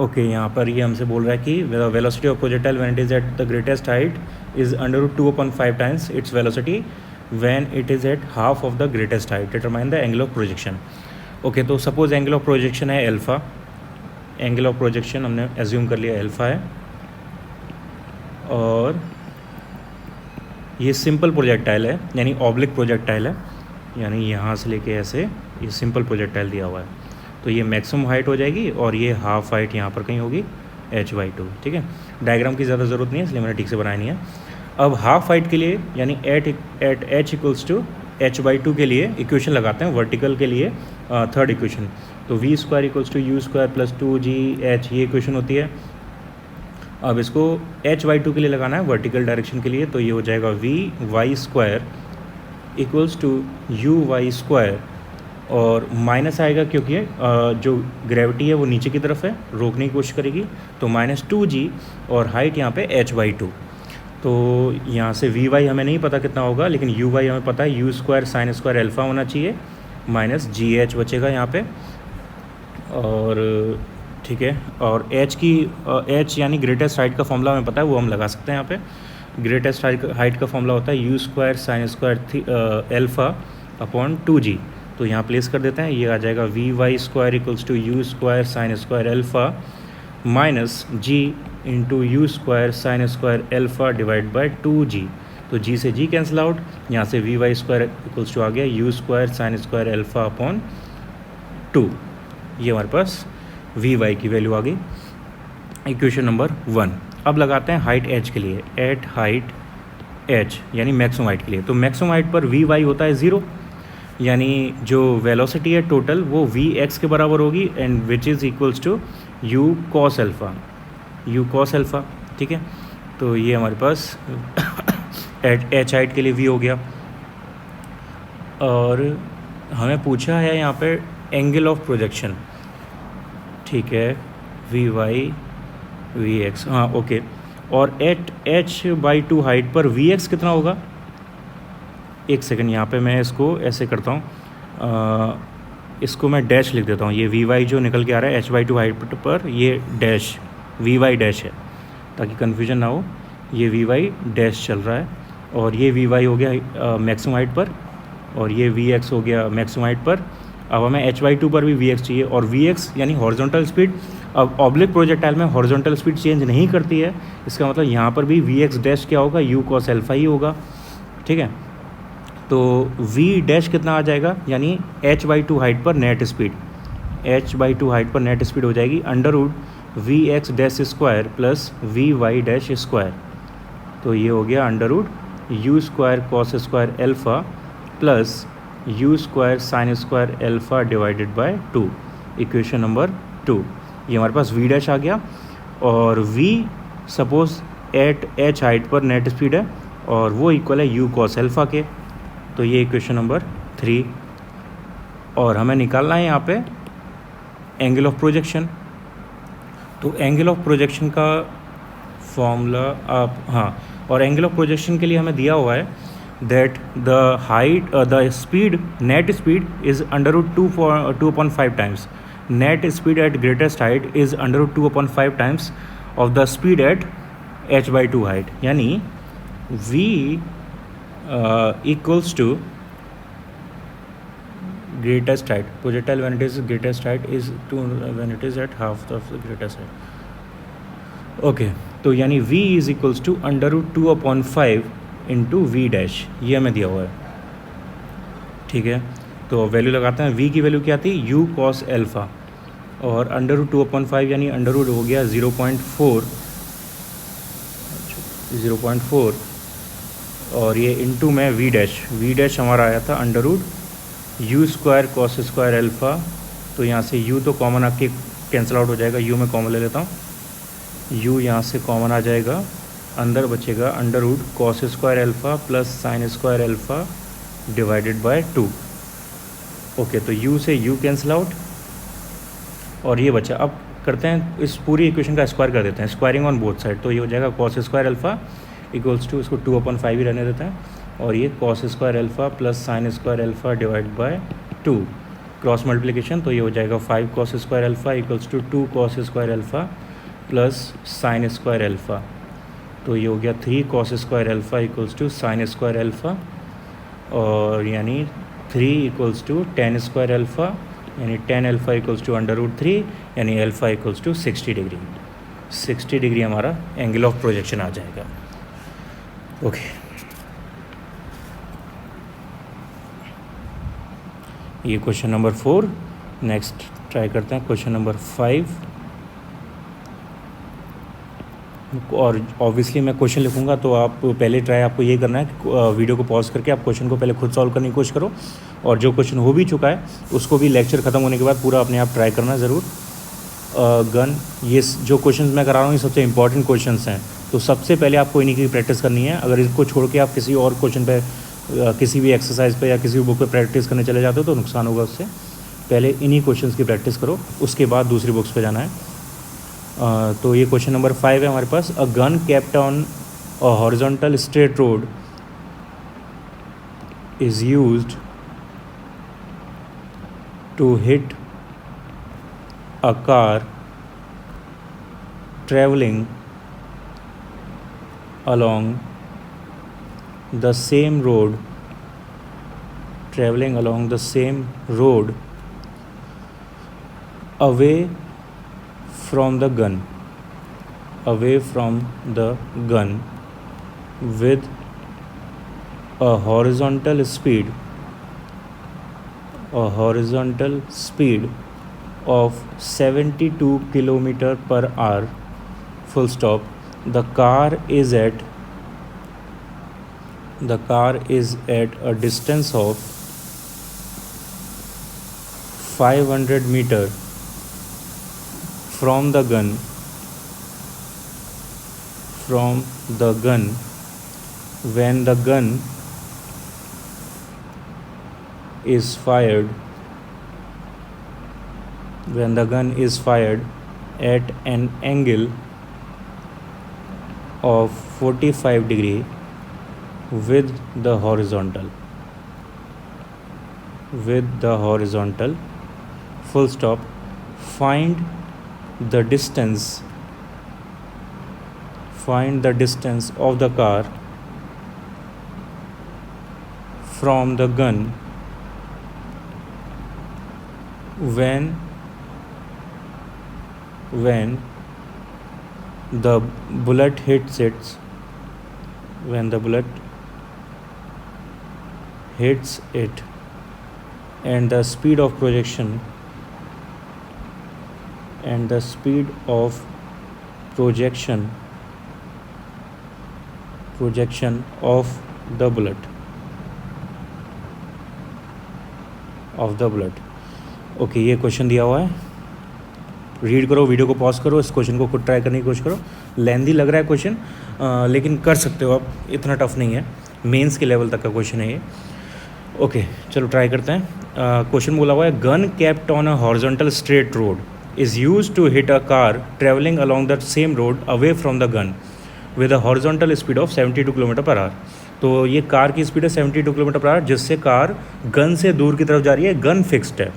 Okay, यहाँ पर ये हमसे बोल रहा है कि velocity of projectile when it is at the greatest height is √2/5 times its velocity when it is at half of the greatest height, determine the angle of projection. Okay, तो suppose angle of projection है alpha, angle of projection हमने assume कर लिया alpha है, और ये simple projectile है यानी ऑब्लिक प्रोजेक्टाइल है, यानी यहाँ से लेके ऐसे ये सिंपल प्रोजेक्टाइल दिया हुआ है। तो ये मैक्सिमम हाइट हो जाएगी और ये हाफ हाइट यहाँ पर कहीं होगी h/2। ठीक है, डायग्राम की ज़्यादा ज़रूरत नहीं है इसलिए मैंने ठीक से बनाया नहीं है। अब हाफ हाइट के लिए यानी एट h = h/2 के लिए इक्वेशन लगाते हैं, वर्टिकल के लिए थर्ड इक्वेशन। तो v² = u² + 2gh, ये इक्वेशन होती है। अब इसको h/2 के लिए लगाना है वर्टिकल डायरेक्शन के लिए, तो ये हो जाएगा vy² = uy², और माइनस आएगा क्योंकि जो ग्रेविटी है वो नीचे की तरफ है, रोकने की कोशिश करेगी, तो -2g, और हाइट यहाँ पे h/2। तो यहाँ से vy हमें नहीं पता कितना होगा, लेकिन uy हमें पता है, u² sin² अल्फ़ा होना चाहिए, -gh बचेगा यहाँ पे। और ठीक है, और h यानी ग्रेटेस्ट हाइट का फॉर्मूला हमें पता है, वो हम लगा सकते हैं यहाँ पे। ग्रेटेस्ट हाइट का फॉर्मूला होता है u² sin² अल्फ़ा/2g। तो यहाँ प्लेस कर देते हैं, ये आ जाएगा vy² = u² sin² alpha -g × u² sin² alpha / 2g। तो g से g कैंसिल आउट, यहाँ से vy² = आ गया u² sin² अल्फ़ा/2। ये हमारे पास vy की वैल्यू आ गई, इक्वेशन नंबर 1। अब लगाते हैं हाइट h के लिए, एट हाइट h यानी मैक्सिमम हाइट के लिए। तो मैक्सिमम हाइट पर vy होता है 0, यानी जो वेलोसिटी है टोटल वो vx के बराबर होगी, and which is equals to u cos alpha. ठीक है, तो ये हमारे पास h हाइट के लिए v हो गया। और हमें पूछा है यहाँ पे एंगल ऑफ प्रोजेक्शन, ठीक है, vy vx, हाँ ओके। और एट h/2 हाइट पर vx कितना होगा, एक सेकंड, यहाँ पे मैं इसको ऐसे करता हूँ, इसको मैं डैश लिख देता हूँ। ये vy जो निकल के आ रहा है h/2 हाइट पर, ये डैश vy डैश है, ताकि कन्फ्यूजन ना हो। ये vy डैश चल रहा है, और ये vy हो गया मैक्सिमम हाइट पर, और ये vx हो गया मैक्सिमम हाइट पर। अब हमें h/2 पर भी vx चाहिए, और vx यानी हॉरिजॉन्टल स्पीड। अब ऑब्लिक प्रोजेक्टाइल में हॉरिजॉन्टल स्पीड चेंज नहीं करती है, इसका मतलब यहाँ पर भी vx डैश क्या होगा, u cos अल्फ़ा ही होगा। ठीक है, तो v डैश कितना आ जाएगा, यानी h/2 हाइट पर नेट स्पीड, h/2 हाइट पर नेट स्पीड हो जाएगी √vx² + vy²। तो ये हो गया √u² cos² alpha + u² sin² alpha / 2, equation number 2। ये हमारे पास v डैश आ गया, और v suppose at h height पर नेट स्पीड है, और वो इक्वल है u cos अल्फ़ा के। तो ये इक्वेशन नंबर 3। और हमें निकालना है यहाँ पे एंगल ऑफ प्रोजेक्शन। तो एंगल ऑफ प्रोजेक्शन का फॉर्मूला आप, हाँ, और एंगल ऑफ प्रोजेक्शन के लिए हमें दिया हुआ है that the speed, net speed is √2/5 times, net speed at greatest height is √2/5 times of the speed at h/2 height, यानी v equals to greatest height, projectile when it is greatest height is when it is at half of the greatest height। Okay, तो यानी v is equals to √2/5 × v dash, ये हमें दिया हुआ है। ठीक है, तो वैल्यू लगाते हैं, v की वैल्यू क्या थी, u cos अल्फ़ा, और √2/5 यानी अंडर हो गया 0.4, और ये इंटू में v डैश हमारा आया था √u² cos² अल्फ़ा। तो यहाँ से u तो कॉमन आके कैंसिल आउट हो जाएगा, u में कॉमन ले लेता हूँ, u यहाँ से कॉमन आ जाएगा, अंदर बचेगा √cos² alpha + sin² alpha / 2। Okay, तो u से u कैंसिल आउट, और ये बचा। अब करते हैं इस पूरी इक्वेशन का स्क्वायर कर देते हैं, स्क्वायरिंग ऑन बोथ साइड। तो ये हो जाएगा cos² अल्फ़ा इक्वल्स टू, इसको 2/5 ही रहने देते हैं, और ये cos² alpha + sin² alpha / 2। Cross multiplication, तो ये हो जाएगा 5 cos square alpha equals to 2 cos square alpha plus sine square alpha, तो ये हो गया 3 cos square alpha equals to sine square alpha, और यानी 3 equals to tan square alpha, यानी टेन अल्फ़ा इक्वल्स टू √3, यानी alpha equals to 60 degree. 60 degree हमारा angle of projection आ जाएगा। ओके, ये क्वेश्चन नंबर 4। नेक्स्ट ट्राई करते हैं क्वेश्चन नंबर 5, और ऑब्वियसली मैं क्वेश्चन लिखूंगा तो आप पहले ट्राई आपको ये करना है कि वीडियो को पॉज करके आप क्वेश्चन को पहले खुद सॉल्व करने की कोशिश करो, और जो क्वेश्चन हो भी चुका है उसको भी लेक्चर ख़त्म होने के बाद पूरा अपने आप ट्राई करना ज़रूर। गन, ये जो क्वेश्चन मैं करा रहा हूँ ये सबसे इंपॉर्टेंट क्वेश्चन हैं, तो सबसे पहले आपको इन्हीं की प्रैक्टिस करनी है। अगर इसको छोड़ के आप किसी और क्वेश्चन पे, किसी भी एक्सरसाइज पे या किसी भी बुक पे प्रैक्टिस करने चले जाते हो तो नुकसान होगा उससे। पहले इन्हीं क्वेश्चंस की प्रैक्टिस करो, उसके बाद दूसरी बुक्स पे जाना है। तो ये क्वेश्चन नंबर 5 है हमारे पास। A gun kept on a horizontal straight road is used to hit a car traveling along the same road away from the gun with a horizontal speed of 72 km per hour, full stop. The car is at a distance of 500 meter from the gun when the gun is fired at an angle of 45 degree with the horizontal, full stop. Find the distance of the car from the gun when the bullet hits it, and the speed of projection of the bullet. Okay, ये question दिया हुआ है, read करो, video को pause करो, इस question को खुद ट्राई करने की कोशिश करो। लेंदी लग रहा है क्वेश्चन, लेकिन कर सकते हो आप, इतना टफ नहीं है, मेंस के लेवल तक का क्वेश्चन है ये। ओके, चलो ट्राई करते हैं। क्वेश्चन बोला हुआ है, gun kept on a horizontal straight road is used to hit a car travelling along the same road away from the gun with a horizontal speed of 72 kilometre per hour. तो ये car की speed है 72 kilometre per our, जिससे car gun से दूर की तरफ जा रही है, गन फिक्स्ड है।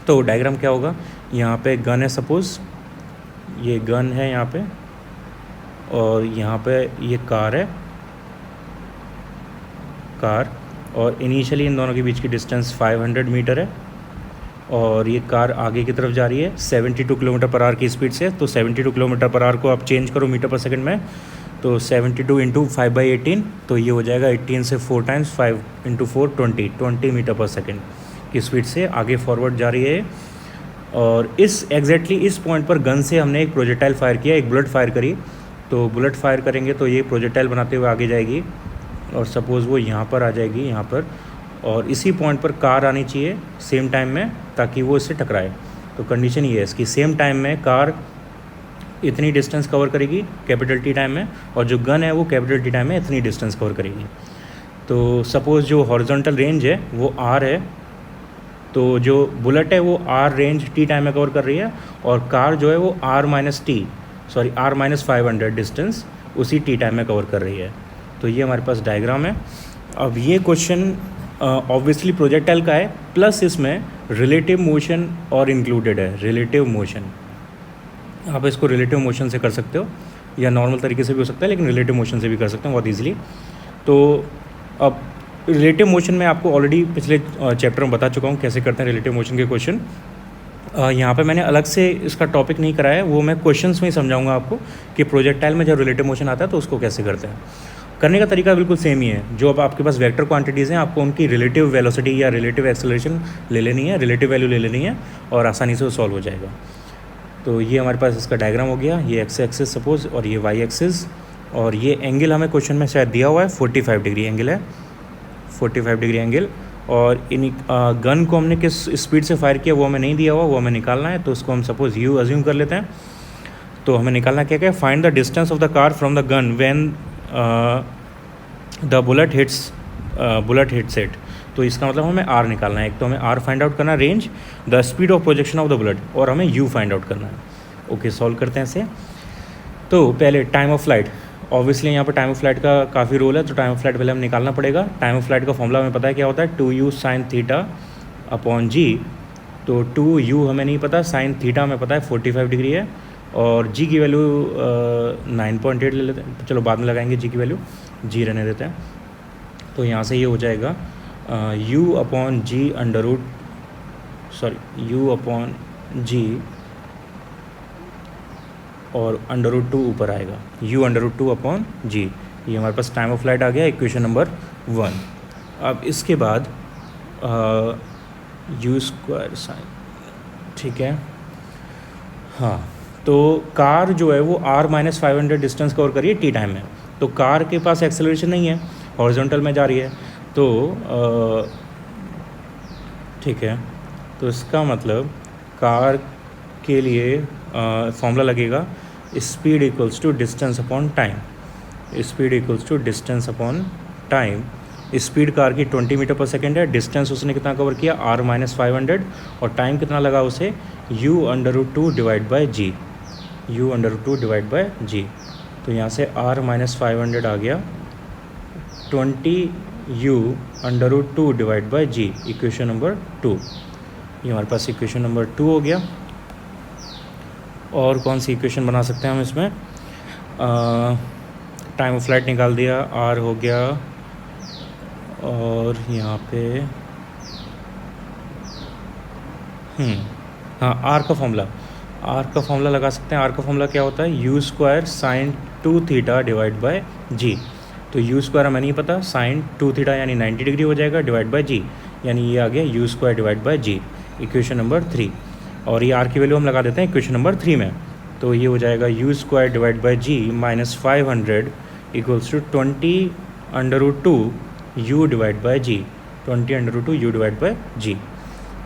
तो डायग्राम क्या होगा, यहाँ पे गन है, सपोज़ ये गन है यहाँ पे, और यहाँ पे ये कार है, और इनिशियली इन दोनों के बीच की डिस्टेंस 500 मीटर है, और ये कार आगे की तरफ जा रही है 72 किलोमीटर पर आवर की स्पीड से। तो 72 किलोमीटर पर आवर को आप चेंज करो मीटर पर सेकंड में, तो 72 इंटू 5/18, तो ये हो जाएगा 18 से 4 टाइम्स 5 इंटू 4 20 मीटर पर सेकंड की स्पीड से आगे फॉरवर्ड जा रही है। और इस एग्जैक्टली इस पॉइंट पर गन से हमने एक प्रोजेक्टाइल फायर किया, एक बुलेट फायर करी। तो बुलेट फायर करेंगे तो ये प्रोजेक्टाइल बनाते हुए आगे जाएगी, और सपोज़ वो यहाँ पर आ जाएगी, यहाँ पर, और इसी पॉइंट पर कार आनी चाहिए सेम टाइम में, ताकि वो इससे टकराए। तो कंडीशन ये है इसकी, सेम टाइम में कार इतनी डिस्टेंस कवर करेगी कैपिटल टी टाइम में, और जो गन है वो कैपिटल टी टाइम में इतनी डिस्टेंस कवर करेगी। तो सपोज़ जो हॉरिजॉन्टल रेंज है वो आर है, तो जो बुलेट है वो आर रेंज टी टाइम में कवर कर रही है, और कार जो है वो R-500 डिस्टेंस उसी टी टाइम में कवर कर रही है। तो ये हमारे पास डायग्राम है। अब ये क्वेश्चन ऑब्वियसली प्रोजेक्टाइल का है, प्लस इसमें रिलेटिव मोशन और इंक्लूडेड है। रिलेटिव मोशन, आप इसको रिलेटिव मोशन से कर सकते हो या नॉर्मल तरीके से भी हो सकता है, लेकिन रिलेटिव मोशन से भी कर सकते हैं बहुत ईजिली। तो अब रिलेटिव मोशन में आपको ऑलरेडी पिछले चैप्टर में बता चुका हूँ कैसे करते हैं रिलेटिव मोशन के क्वेश्चन। यहाँ पे मैंने अलग से इसका टॉपिक नहीं कराया है, वो मैं क्वेश्चंस में ही समझाऊंगा आपको कि प्रोजेक्टाइल में जब रिलेटिव मोशन आता है तो उसको कैसे करते हैं। करने का तरीका बिल्कुल सेम ही है। जो अब आपके पास वेक्टर क्वांटिटीज़ हैं, आपको उनकी रिलेटिव वेलोसिटी या रिलेटिव एक्सेलरेशन ले लेनी है, रिलेटिव वैल्यू ले लेनी है और आसानी से वो सॉल्व हो जाएगा। तो ये हमारे पास इसका डायग्राम हो गया, ये एक्स एक्सिस सपोज और ये वाई एक्सिस, और ये एंगल हमें क्वेश्चन में शायद दिया हुआ है 45 डिग्री एंगल है, 45 डिग्री एंगल। और इन गन को हमने किस स्पीड से फायर किया वो हमें नहीं दिया हुआ, वो हमें निकालना है। तो उसको हम सपोज यू अज्यूम कर लेते हैं। तो हमें निकालना क्या क्या है, find the distance of the car from the gun when the bullet hits it. तो इसका मतलब हमें आर निकालना है। एक तो हमें आर फाइंड आउट करना है, range, the speed of projection of the bullet, और हमें यू फाइंड आउट करना है। ओके, सॉल्व करते हैं इसे। तो पहले टाइम ऑफ फ्लाइट, ऑब्वियसली यहाँ पर टाइम ऑफ फ्लाइट का काफ़ी रोल है, तो टाइम ऑफ फ्लाइट पहले हमें निकालना पड़ेगा। टाइम ऑफ फ्लाइट का फॉर्मूला हमें पता है क्या होता है, 2u sin थीटा अपॉन जी। तो 2u हमें नहीं पता, sin थीटा हमें पता है 45 डिग्री है, और जी की वैल्यू 9.8 ले लेते हैं। चलो बाद में लगाएंगे जी की वैल्यू, जी रहने देते हैं। तो यहाँ से ये हो जाएगा u upon g under root, sorry u upon g और अंडर रूट 2 ऊपर आएगा, u under root 2 upon g. ये हमारे पास टाइम ऑफ फ्लाइट आ गया, इक्वेशन नंबर 1। अब इसके बाद u स्क्वायर साइन, ठीक है। हाँ, तो कार जो है वो r-500 डिस्टेंस कवर करिए टी टाइम में। तो कार के पास एक्सेलरेशन नहीं है, हॉरिजॉन्टल में जा रही है, तो ठीक है। तो इसका मतलब कार के लिए फॉर्मूला लगेगा speed equals to distance upon time. Speed equals to distance upon time. Speed car की 20 मीटर पर सेकेंड है, डिस्टेंस उसने कितना कवर किया r-500, और टाइम कितना लगा उसे u under root 2 divide by g, u under root 2 divide by g. तो यहाँ से r-500 आ गया 20u under root 2 divide by g, equation number 2। ये हमारे पास इक्वेशन नंबर 2 हो गया। और कौन सी इक्वेशन बना सकते हैं हम इसमें, टाइम ऑफ फ्लाइट निकाल दिया, आर हो गया, और यहाँ पे हाँ आर का फॉर्मूला लगा सकते हैं। आर का फॉर्मूला क्या होता है, u square sine 2 theta divide by g. तो यू स्क्वायर हमें नहीं पता, साइन 2 थीटा यानी 90 डिग्री हो जाएगा, डिवाइड बाय जी, यानी ये आ गया u square divide by g, equation number 3। और ये आर की वैल्यू हम लगा देते हैं इक्वेशन नंबर 3 में। तो ये हो जाएगा u square divide by g minus 500 equals to 20 under root 2 u divide by g, 20 under root 2 u divide by g.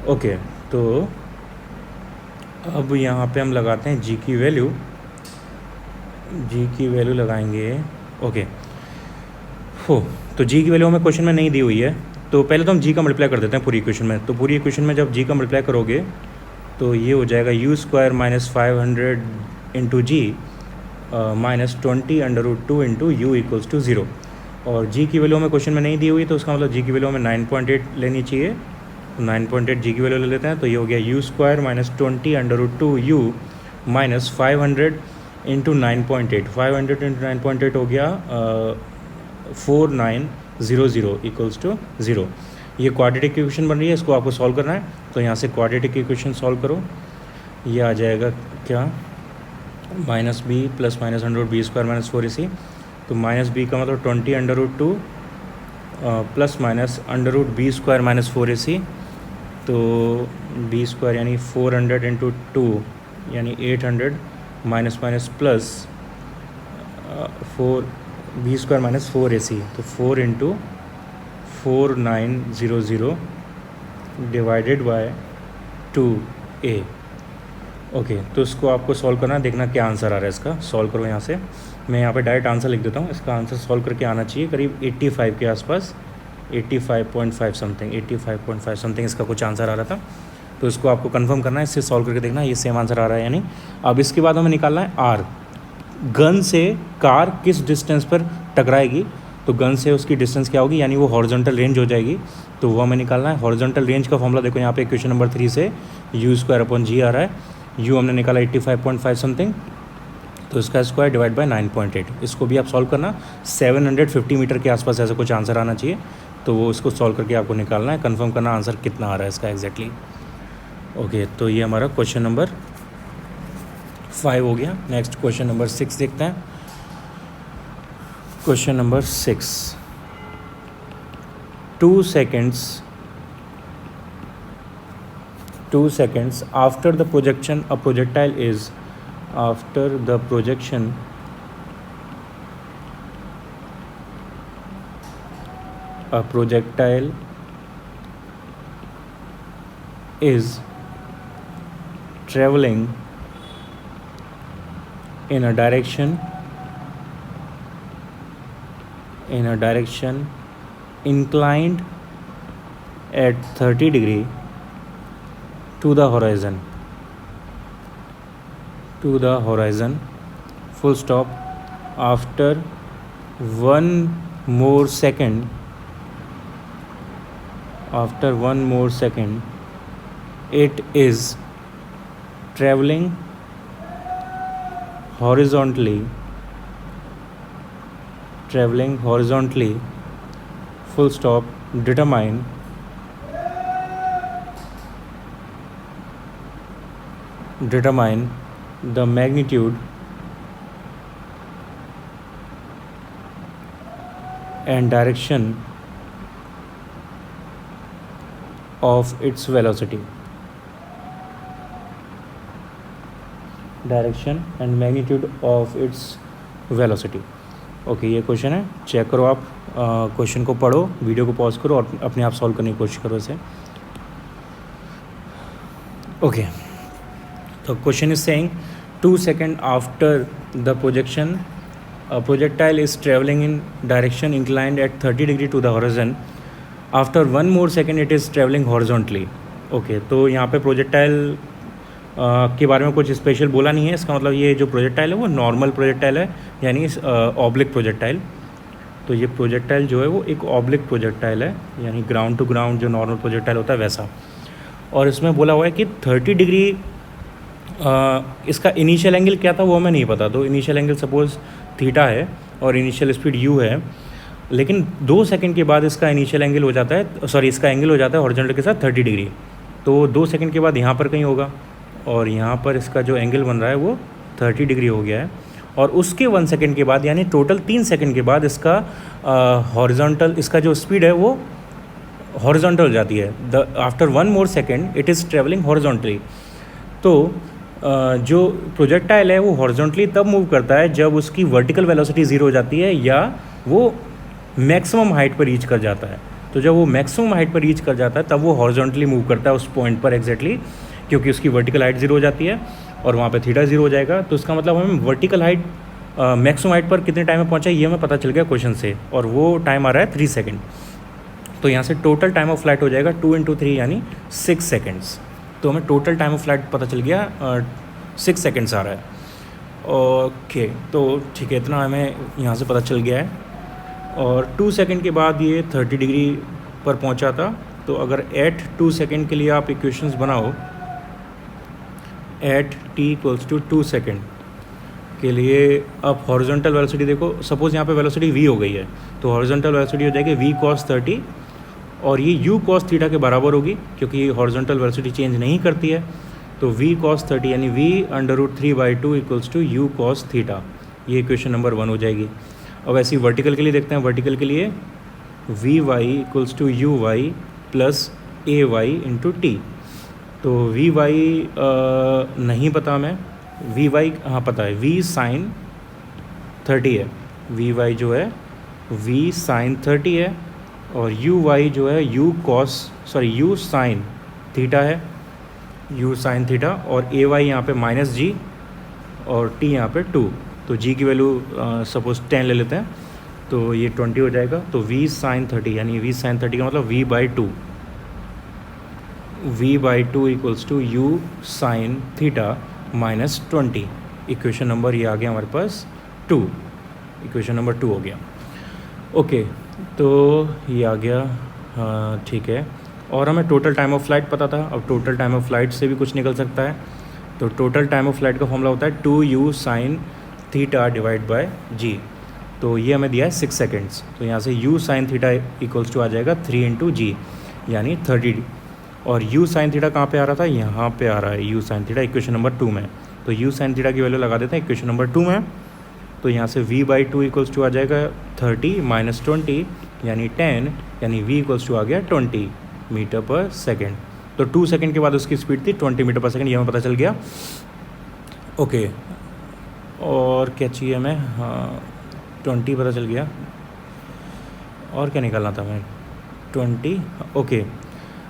Okay, तो अब यहाँ पे हम लगाते हैं जी की वैल्यू, लगाएंगे। ओके तो जी की वैल्यू हमें क्वेश्चन में नहीं दी हुई है, तो पहले तो हम जी का मल्टीप्लाई कर देते हैं पूरी इक्वेशन में। तो पूरी इक्वेशन में जब जी का मल्टीप्लाई करोगे तो ये हो जाएगा u square minus 500 into g minus 20 under root 2 into u equals to 0। और जी की वैल्यू हमें क्वेश्चन में नहीं दी हुई, तो उसका मतलब जी की वैल्यू हमें 9.8 लेनी चाहिए। 9.8 जी की वैल्यू ले लेते हैं। तो ये हो गया u square minus 20 under root 2 u minus 500 into 9.8, 500 into 9.8 हो गया 4900 इक्वल्स टू 0। ये क्वाड्रेटिक इक्वेशन बन रही है, इसको आपको सॉल्व करना है। तो यहाँ से क्वाड्रेटिक इक्वेशन सॉल्व करो, ये आ जाएगा क्या, minus b plus minus under root b square minus 4ac। तो माइनस बी का मतलब 20 under root 2 plus minus under root b square minus 4ac। तो बी स्क्वायर यानी 400 इंटू 2 यानी 800 minus minus plus 4 b square minus 4ac। तो 4 into 4900 divided by 2a। Okay, तो इसको आपको सॉल्व करना है, देखना क्या आंसर आ रहा है इसका। सॉल्व करो यहाँ से, मैं यहाँ पे डायरेक्ट आंसर लिख देता हूँ। इसका आंसर सॉल्व करके आना चाहिए करीब 85 के आसपास, 85.5 समथिंग, 85.5 समथिंग इसका कुछ आंसर आ रहा था। तो इसको आपको कंफर्म करना है, इससे सॉल्व करके देखना ये सेम आंसर आ रहा है या नहीं। अब इसके बाद हमें निकालना है आर, गन से कार किस डिस्टेंस पर टकराएगी। तो गन से उसकी डिस्टेंस क्या होगी, यानी वो हॉरिजॉन्टल रेंज हो जाएगी। तो वो हमें निकालना है। हॉरिजॉन्टल रेंज का फॉर्मूला देखो यहाँ पे इक्वेशन नंबर 3 से u² आ रहा है। u हमने निकाला 85.5 समथिंग, तो इसका स्क्वायर डिवाइड बाय 9.8। इसको भी आप सॉल्व करना, 750 मीटर के आसपास ऐसा कुछ आंसर आना चाहिए। तो वो इसको सॉल्व करके आपको निकालना है, कंफर्म करना आंसर कितना आ रहा है इसका एग्जैक्टली। ओके, तो ये हमारा क्वेश्चन नंबर 5 हो गया। नेक्स्ट क्वेश्चन नंबर 6 देखते हैं। Question number 6, 2 seconds after the projection a projectile is traveling in a direction inclined at 30 degree to the horizon, full stop. After one more second it is traveling horizontally, full stop. Determine the magnitude and direction of its velocity. Okay, ये question है, check करो आप, question को पढ़ो, video को pause करो और अपने आप सॉल्व करने की कोशिश करो इसे। ओके, तो question is saying 2 seconds after the projection a projectile is traveling in direction inclined at 30 degree to the horizon. After 1 more second it is traveling horizontally. Okay, तो यहाँ पे प्रोजेक्टाइल के बारे में कुछ स्पेशल बोला नहीं है। इसका मतलब ये जो प्रोजेक्टाइल है वो नॉर्मल प्रोजेक्टाइल है, यानी ऑब्लिक प्रोजेक्टाइल। तो ये प्रोजेक्टाइल जो है वो एक ऑब्लिक प्रोजेक्टाइल है, यानी ग्राउंड टू ग्राउंड जो नॉर्मल प्रोजेक्टाइल होता है वैसा। और इसमें बोला हुआ है कि 30 डिग्री इसका इनिशियल एंगल क्या था वो हमें नहीं पता। तो इनिशियल एंगल सपोज़ थीटा है और इनिशियल स्पीड u है, लेकिन 2 सेकंड के बाद इसका इनिशियल एंगल हो जाता है, इसका एंगल हो जाता है हॉरिजॉन्टल के साथ 30 डिग्री। तो 2 सेकंड के बाद यहाँ पर कहीं होगा और यहाँ पर इसका जो एंगल बन रहा है वो 30 डिग्री हो गया है। और उसके 1 सेकंड के बाद यानी टोटल 3 सेकंड के बाद इसका हॉरिजॉन्टल, इसका जो स्पीड है वो हॉरिजॉन्टल हो जाती है। After 1 more second it is travelling horizontally. तो जो प्रोजेक्टाइल है वो हॉरिजॉन्टली तब मूव करता है जब उसकी वर्टिकल वेलोसिटी 0 हो जाती है या वो मैक्सिमम हाइट पर रीच कर जाता है। तो जब वो मैक्सिमम हाइट पर रीच कर जाता है तब वो हॉरिजॉन्टली मूव करता है उस पॉइंट पर एग्जैक्टली, क्योंकि उसकी वर्टिकल हाइट 0 हो जाती है और वहाँ पे थीटा 0 हो जाएगा। तो इसका मतलब हमें वर्टिकल हाइट मैक्सिमम हाइट पर कितने टाइम में पहुँचा ये हमें पता चल गया क्वेश्चन से, और वो टाइम आ रहा है 3 सेकेंड। तो यहाँ से टोटल टाइम ऑफ फ्लाइट हो जाएगा 2 × 3 यानी 6 सेकेंड्स। तो हमें टोटल टाइम ऑफ फ्लाइट पता चल गया 6 सेकेंड्स आ रहा है। ओके, तो ठीक है, इतना हमें यहाँ से पता चल गया है। और 2 सेकेंड के बाद ये 30 डिग्री पर पहुँचा था। तो अगर एट 2 सेकेंड के लिए आप इक्वेशंस बनाओ, एट t = 2 सेकेंड के लिए आप हॉरिजॉन्टल वेलोसिटी देखो, सपोज़ यहाँ पे वेलोसिटी v हो गई है, तो हॉरिजॉन्टल वेलोसिटी हो जाएगी v cos 30 और ये u cos थीटा के बराबर होगी क्योंकि हॉरिजॉन्टल वेलोसिटी चेंज नहीं करती है। तो v cos 30 यानी v√3/2 = u cos थीटा, ये इक्वेशन नंबर 1 हो जाएगी। अब ऐसे ही वर्टिकल के लिए देखते हैं। वर्टिकल के लिए vy = uy + ay × t। तो vy नहीं पता हमें, vy हाँ पता है, v sin 30 है, vy जो है v sin 30 है और uy जो है u sin थीटा है, u sin थीटा, और ay यहाँ पे -g और t यहाँ पे 2। तो g की वैल्यू सपोज 10 ले लेते हैं, तो ये 20 हो जाएगा। तो v sin 30 यानी v sin 30 का मतलब v/2 = u sin theta -20। Equation number ये आ गया हमारे पास 2, इक्वेशन नंबर 2 हो गया। ओके, तो ये आ गया हाँ ठीक है। और हमें टोटल टाइम ऑफ फ्लाइट पता था, अब टोटल टाइम ऑफ फ्लाइट से भी कुछ निकल सकता है। तो टोटल टाइम ऑफ फ्लाइट का फॉर्मूला होता है 2u sin theta divide by g. तो ये हमें दिया है 6 सेकेंड्स, तो यहाँ से u sin theta equals to आ जाएगा 3 इंटू जी यानी 30। और u sin थीटा कहाँ पे आ रहा था, यहाँ पे आ रहा है u sin theta equation number 2 में। तो u sin थीटा की वैल्यू लगा देते हैं इक्वेशन नंबर 2 में। तो यहाँ से v/2 इक्वल्स टू आ जाएगा 30 माइनस 20 यानी 10, यानी v इक्वल्स टू आ गया 20 मीटर पर सेकेंड। तो 2 सेकेंड के बाद उसकी स्पीड थी 20 मीटर पर सेकेंड, ये हमें पता चल गया। ओके, और क्या चाहिए हमें, हाँ 20 पता चल गया, और क्या निकालना था हमें 20। ओके,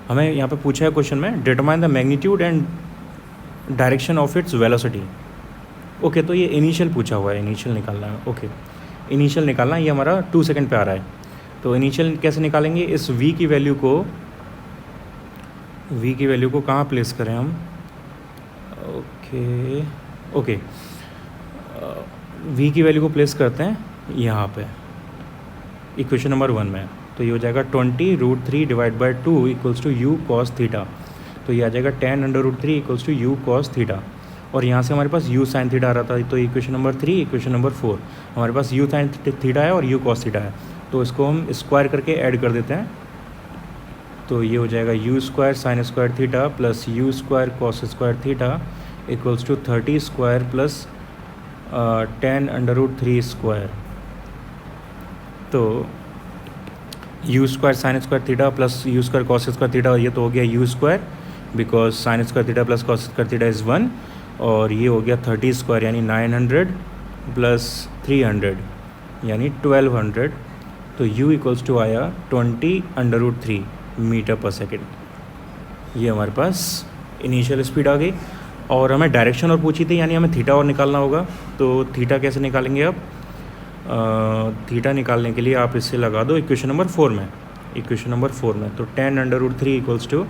हमें यहाँ पे पूछा है क्वेश्चन में determine the magnitude and direction of its velocity. Okay, तो ये इनिशियल पूछा हुआ है, इनिशियल निकालना है। ओके, इनिशियल निकालना है, ये हमारा 2 सेकेंड पे आ रहा है। तो इनिशियल कैसे निकालेंगे, इस v की वैल्यू को कहाँ प्लेस करें हम। ओके, v की वैल्यू को प्लेस करते हैं यहाँ पे इक्वेशन नंबर 1 में। तो ये हो जाएगा 20√3 divide by 2 equals to u cos theta. तो ये आ जाएगा 10√3 equals to u cos theta. और यहाँ से हमारे पास u sin थीटा आ रहा था, तो इक्वेशन नंबर 3 इक्वेशन नंबर 4 हमारे पास u sin थीटा है और u cos थीटा है। तो इसको हम स्क्वायर करके ऐड कर देते हैं। तो ये हो जाएगा u square sine square theta plus u square cos square theta equals to 30 square plus 10√3 square. तो u square sine square theta plus u square cos square theta, ये तो हो गया u square because sine square theta plus cos square theta is 1। और ये हो गया 30 square यानी 900 प्लस 300 यानी 1200। तो u इक्वल्स टू आया 20√3 मीटर पर सेकेंड। ये हमारे पास इनिशियल स्पीड आ गई। और हमें डायरेक्शन और पूछी थी, यानी हमें थीटा और निकालना होगा। तो थीटा कैसे निकालेंगे अब, थीटा निकालने के लिए आप इससे लगा दो इक्वेशन नंबर 4 में, इक्वेशन नंबर 4 में। तो 10√3 इक्वल्स टू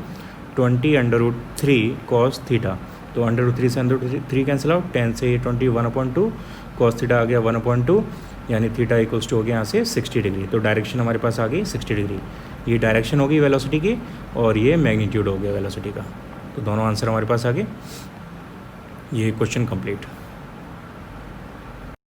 20√3 कॉस थीटा। तो √3 से √3 कैंसिल आउट, 10 से 20 1/2, कॉस थीटा आ गया 1/2 यानी थीटा इक्वल्स टू हो गया यहाँ से 60 डिग्री। तो डायरेक्शन हमारे पास आ गई 60 डिग्री। ये डायरेक्शन होगी वेलोसिटी की और ये मैग्नीट्यूड हो गया वेलोसिटी का। तो दोनों आंसर हमारे पास आ गए। ये क्वेश्चन कंप्लीट।